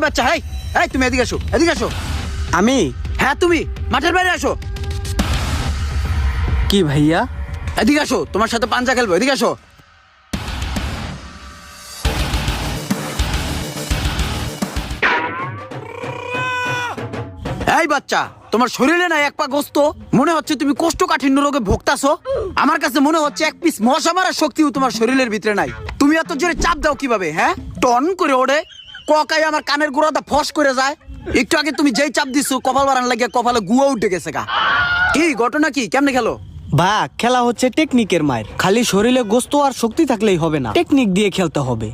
বাচ্চা, এই এই তুমি এদিকে আসো, এদিকে আসো। আমি? হ্যাঁ তুমি মাঠের বাইরে আসো। কি ভাইয়া? এদিকে আসো, তোমার সাথে পাঞ্জা খেলবো, এদিকে আসো। এই বাচ্চা, তোমার শরীরে নাই এক পা গোস্ত, মনে হচ্ছে তুমি কোষ্ঠকাঠিন্য রোগে ভুগতাছো। আমার কাছে মনে হচ্ছে এক পিস মশা মারার শক্তিও তোমার শরীরের ভিতরে নাই। তুমি এত জোরে চাপ দাও কিভাবে? হ্যাঁ, টন করে ওড়ে, ককাই আমার কানের গোড়াটা ফস করে যায়। একটু আগে তুমি যেই চাপ দিছো কপাল বাড়ান লাগে কপালে গুয়া উঠে গেছে গা। কি ঘটনা কি? কেমনে খেলো? বা খেলা হচ্ছে টেকনিকের মায়ের। খালি শরীরে গোস্ত আর শক্তি থাকলেই হবে না, টেকনিক দিয়ে খেলতে হবে।